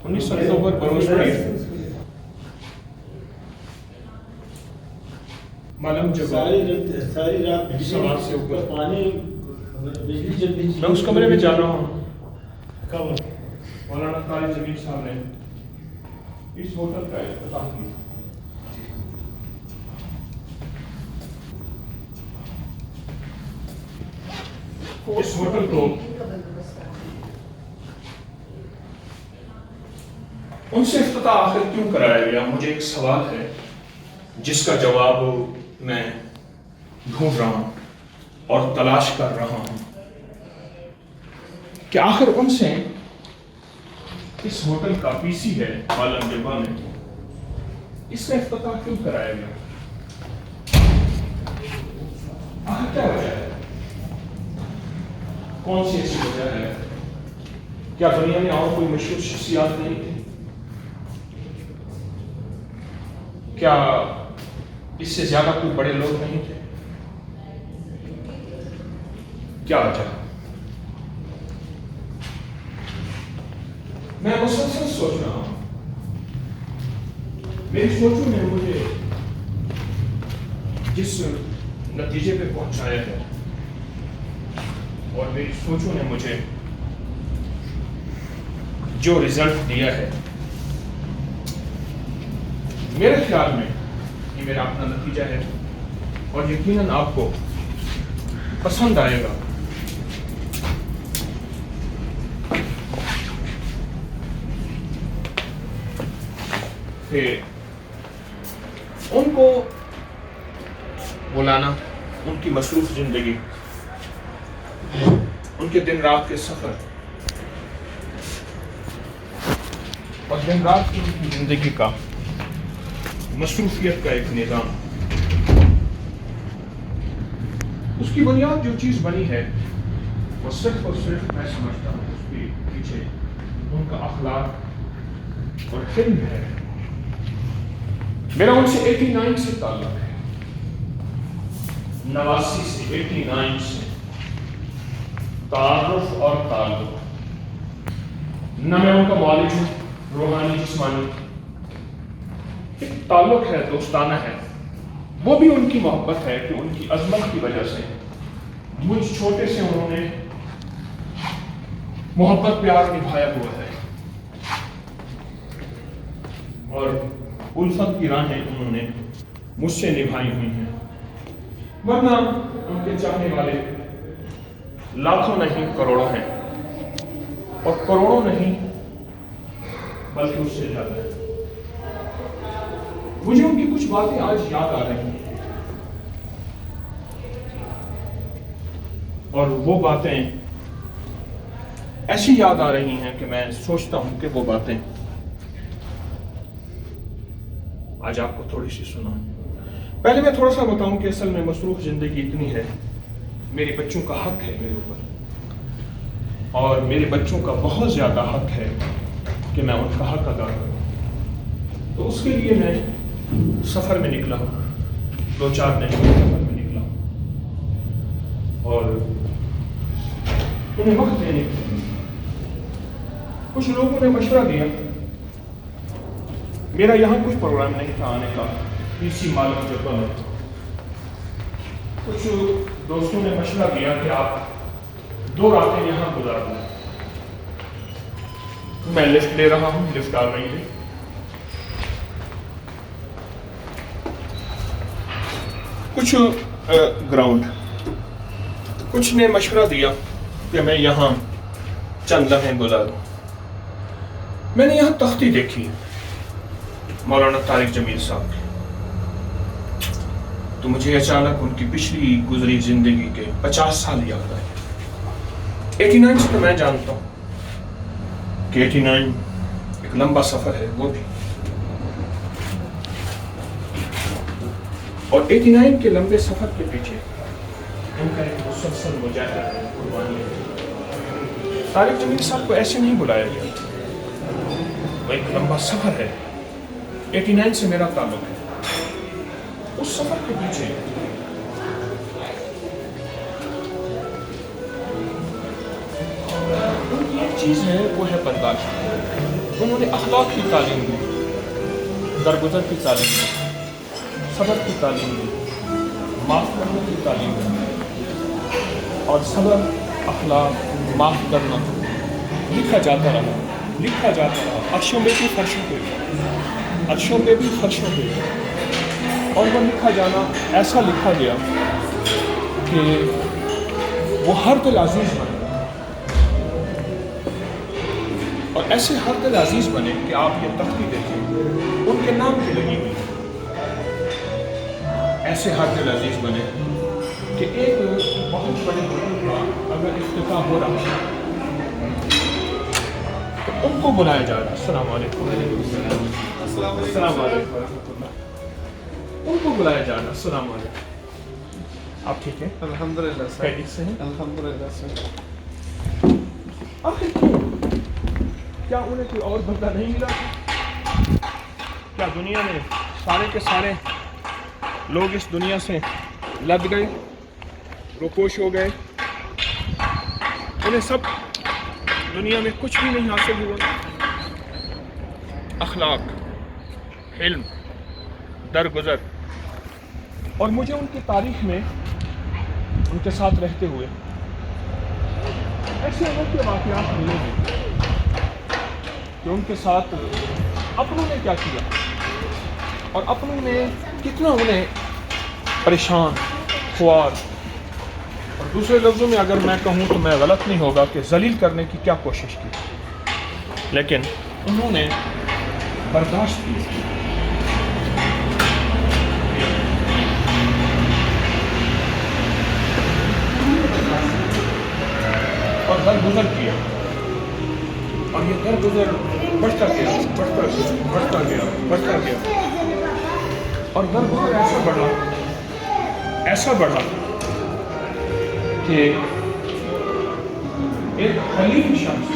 19 اکتوبر بروز پیر معلوم جب ساری رات سوار سے اوپر پانی بجلی چلتی میں اس کمرے میں جا رہا ہوں. کب مولانا طارق جمیل صاحب نے اس ہوٹل کا افتتاح کیا. اس ہوٹل کو ان سے افتتاح آخر کیوں کرایا گیا؟ مجھے ایک سوال ہے جس کا جواب میں ڈھونڈ رہا ہوں اور تلاش کر رہا ہوں کہ آخر ان سے اس ہوٹل کا پی سی ہے عالم جبا میں، اس کا افتتاح کیوں کرایا گیا؟ آخر کیا وجہ ہے؟ کون سی ایسی وجہ ہے؟ کیا دنیا میں اور کوئی مشہور شخصیات نہیں تھی؟ کیا اس سے زیادہ کوئی بڑے لوگ نہیں تھے؟ کیا وجہ؟ میں مسلسل سوچ رہا ہوں. میری سوچوں نے مجھے جس نتیجے پہ پہنچایا ہے اور میری سوچوں نے مجھے جو رزلٹ دیا ہے، میرے خیال میں یہ میرا اپنا نتیجہ ہے اور یقیناً آپ کو پسند آئے گا. کہ ان کو بلانا، ان کی مصروف زندگی، ان کے دن رات کے سفر اور دن رات کی ان کی زندگی کا مصروفیت کا ایک نظام، اس کی بنیاد جو چیز بنی ہے وہ صرف اور صرف میں سمجھتا ہوں اس کے پیچھے ان کا اخلاق اور علم ہے. میرا ان سے 89 سے تعلق ہے، 89 سے 89 سے تعارف اور تعلق. نہ میں ان کا والد ہوں روحانی جسمانی، ایک تعلق ہے، دوستانہ ہے. وہ بھی ان کی محبت ہے کہ ان کی عظمت کی وجہ سے مجھ چھوٹے سے انہوں نے محبت پیار نبھایا ہوا ہے اور الفت کی راہیں انہوں نے مجھ سے نبھائی ہوئی ہیں. ورنہ ان کے چاہنے والے لاکھوں نہیں کروڑوں ہیں، اور کروڑوں نہیں بلکہ اس سے زیادہ ہے. مجھے ان کی کچھ باتیں آج یاد آ رہی ہیں اور وہ باتیں ایسی یاد آ رہی ہیں کہ میں سوچتا ہوں کہ وہ باتیں آج آپ کو تھوڑی سی سناؤں. پہلے میں تھوڑا سا بتاؤں کہ اصل میں مصروف زندگی اتنی ہے، میرے بچوں کا حق ہے میرے اوپر، اور میرے بچوں کا بہت زیادہ حق ہے کہ میں ان کا حق ادا کروں. تو اس کے لیے میں سفر میں نکلا ہوں، 2-4 دن کے سفر میں نکلا ہوں اور انہیں وقت دینے کے لیے کچھ لوگوں نے مشورہ دیا. میرا یہاں کچھ پروگرام نہیں تھا آنے کا، اسی معلوم جبہ میں کچھ دوستوں نے مشورہ دیا کہ آپ 2 راتیں یہاں گزار دیں. میں لفٹ لے رہا ہوں، لفٹ آ رہی ہے. کچھ گراؤنڈ، کچھ نے مشورہ دیا کہ میں یہاں چند لمحے گزاروں. میں نے یہاں تختی دیکھی مولانا طارق جمیل صاحب کی، تو مجھے اچانک ان کی پچھلی گزری زندگی کے 50 سال یاد آئے. 89 سے تو میں جانتا ہوں کہ 89 ایک لمبا سفر ہے، وہ بھی، اور 89 کے لمبے سفر کے پیچھے ان کا ایک مسلسل مجاہدہ ہے، قربانی ہے. طارق جمیل صاحب کو ایسے نہیں بلایا گیا، وہ ایک لمبا سفر ہے. 89 سے میرا تعلق ہے. اس سفر کے پیچھے ان کی ایک چیز ہے، وہ ہے برداشت. انہوں نے اخلاق کی تعلیم دی، درگزر کی تعلیم دی، صبر کی تعلیم دی، معاف کرنے کی تعلیم دی، اور صبر، اخلاق، معاف کرنا لکھا جاتا رہا، عرشوں میں بھی فرشوں پہ، اور وہ لکھا جانا ایسا لکھا گیا کہ وہ ہر دل عزیز بنے، اور ایسے ہر دل عزیز بنے کہ آپ یہ تختی دیکھیں ان کے نام کی لگی ہوئی، ایسے ہر دل عزیز بنے کہ ایک بہت بڑے بزرگ کا اگر افتتاح ہو رہا ہے تو ان کو بلایا جا رہا ہے، السلام علیکم، السلام علیکم ورحمۃ اللہ، ان کو بلایا جا رہا ہے، السلام علیکم، آپ ٹھیک ہیں؟ الحمدللہ سر، خیریت سے ہیں؟ الحمدللہ سر۔ آخر کیوں؟ کیا انہیں کوئی اور بندہ نہیں ملا؟ کیا دنیا میں سارے کے سارے لوگ اس دنیا سے لد گئے، روپوش ہو گئے، انہیں سب دنیا میں کچھ بھی نہیں حاصل ہوا؟ اخلاق، علم، درگزر، اور مجھے ان کی تاریخ میں ان کے ساتھ رہتے ہوئے ایسے انوکھے واقعات ملیں گے کہ ان کے ساتھ اپنوں نے کیا کیا، اور اپنوں نے کتنا انہیں پریشان، خوار، اور دوسرے لفظوں میں اگر میں کہوں تو میں غلط نہیں ہوگا کہ ذلیل کرنے کی کیا کوشش کی، لیکن انہوں نے برداشت کی، اور درگزر کیا، اور یہ درگزر بڑھتا گیا، اور درگزر ایسا بڑھا کہ ایک حلیم شخص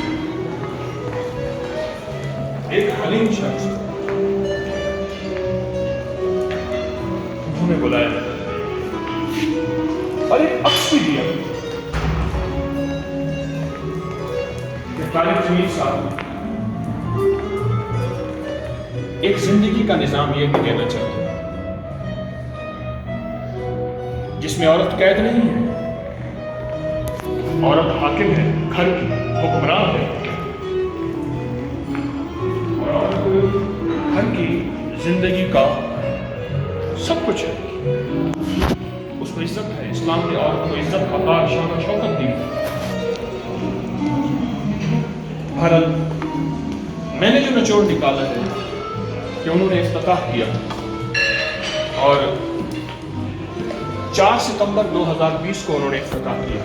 انہوں نے بلایا اور ایک عکس بھی دیا کہ طارق جمیل صاحب ایک زندگی کا نظام یہ بھی دینا چاہتے ہیں جس میں عورت قید نہیں ہے، عورت حاکم ہے، گھر کی حکمران ہے، اور عورت گھر کی زندگی کا سب کچھ ہے، اس کو عزت ہے، اسلام نے عورت کو عزت، وقار، شان و شوکت دی۔ بہرحال میں نے جو نچوڑ نکالا ہے کہ انہوں نے افتتاح کیا، اور 4 ستمبر 2020 کو انہوں نے افتتاح کیا،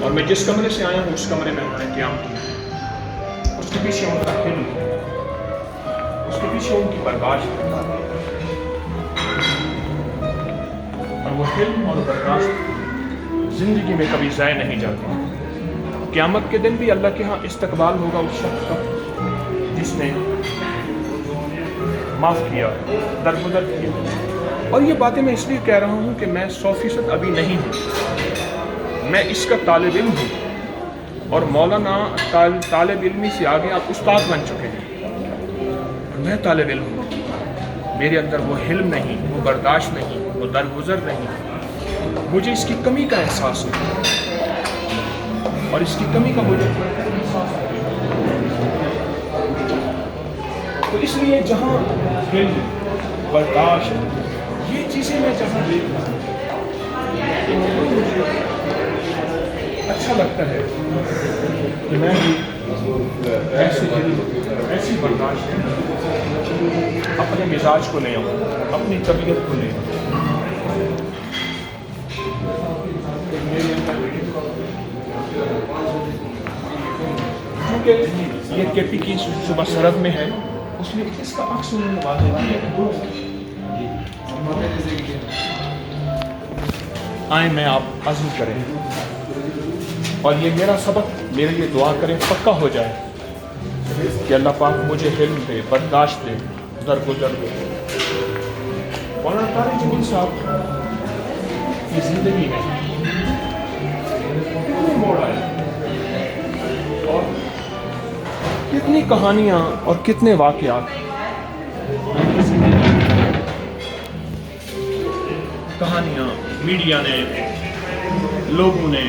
اور میں جس کمرے سے آیا ہوں اس کمرے میں انہوں نے قیام کیا، اس کے پیچھے ان کا علم ہے، اس کے پیچھے ان کی برداشت ہے، اور وہ علم اور برداشت زندگی میں کبھی ضائع نہیں جاتی۔ قیامت کے دن بھی اللہ کے ہاں استقبال ہوگا اس شخص کا جس نے معاف کیا، درگزر کیا۔ اور یہ باتیں میں اس لیے کہہ رہا ہوں کہ میں 100% ابھی نہیں ہوں، میں اس کا طالب علم ہوں، اور مولانا طالب علمی سے آگے آپ استاد بن چکے ہیں، میں طالب علم ہوں، میرے اندر وہ حلم نہیں، وہ برداشت نہیں، وہ درگزر نہیں، مجھے اس کی کمی کا احساس ہے، اور اس کی کمی کا مجھے احساس ہے۔ تو اس لیے جہاں علم، برداشت، یہ چیزیں میں جہاں دیکھتا ہوں اچھا لگتا ہے کہ میں بھی ایسے علم، ایسی برداشت اپنے مزاج کو لے آؤں، اپنی طبیعت کو لے آؤں، کیونکہ یہ کیپی کی صبح سرد میں ہے، اس لیے اس کا عکس انہوں نے واضح کیا۔ آئیں میں آپ عزم کریں، اور یہ میرا سبق میرے لیے دعا کریں، پکا ہو جائے کہ اللہ پاک مجھے علم دے، برداشت دے، درگزر دے۔ مولانا طارق جمیل صاحب کی زندگی میں کتنے موڑ آئے اور کتنی کہانیاں اور کتنے واقعات. کہانیاں میڈیا نے، لوگوں نے،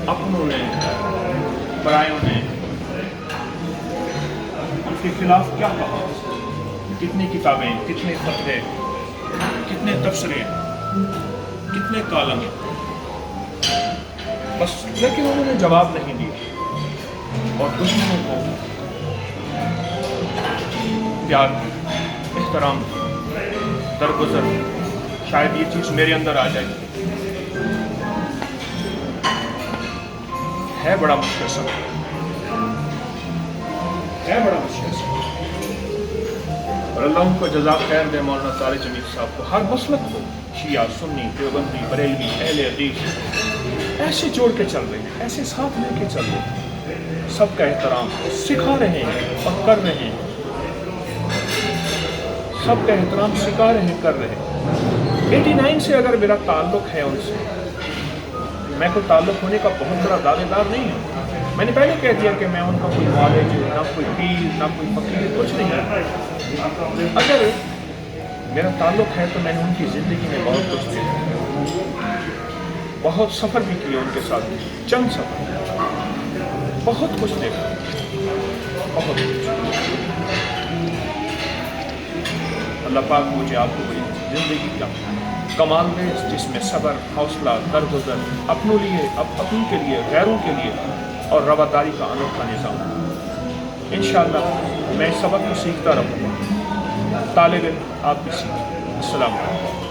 اپنوں نے، برائیوں نے ان کے خلاف کیا کہا. کتنی کتابیں، کتنے فتوے، کتنے تبصرے، کتنے کالم، بس لیکن انہوں نے جواب نہیں دیا. اور دشمنوں کو پیار، احترام، درگزر. شاید یہ چیز میرے اندر آ جائے. ہے بڑا مشکل سب، ہے بڑا مشکل سب. اور اللہ ان کو جزاک خیر دے مولانا طارق جمیل صاحب کو، ہر مسلک کو، شیعہ، سنی، دیوبندی، بریلوی، اہل حدیث، ایسے جوڑ کے چل رہے ہیں، ایسے ساتھ لے کے چل رہے ہیں. سب کا احترام سکھا رہے ہیں اور کر رہے ہیں. سب کا احترام سکھا رہے ہیں، کر رہے ہیں. 89 سے اگر میرا تعلق ہے ان سے، میں کوئی تعلق ہونے کا بہت بڑا دعوے دار نہیں ہوں. میں نے پہلے کہہ دیا کہ میں ان کا کوئی والد، نہ کوئی پیر، نہ کوئی فقیر، کچھ نہیں ہے. اگر میرا تعلق ہے تو میں نے ان کی زندگی میں بہت کچھ دیکھا، بہت سفر بھی کیا ان کے ساتھ، چند سفر، بہت کچھ دیکھا، بہت کچھ. اللہ پاک مجھے آپ کو زندگی کا کمال دے جس میں صبر، حوصلہ، درگزر، اپنوں لیے، اپنوں کے لیے، غیروں کے لیے اور رواداری کا انوکھا نظام. انشاءاللہ میں اس سبق کو سیکھتا رہوں گا. طالب علم آپ بھی سیکھیں. السلام علیکم.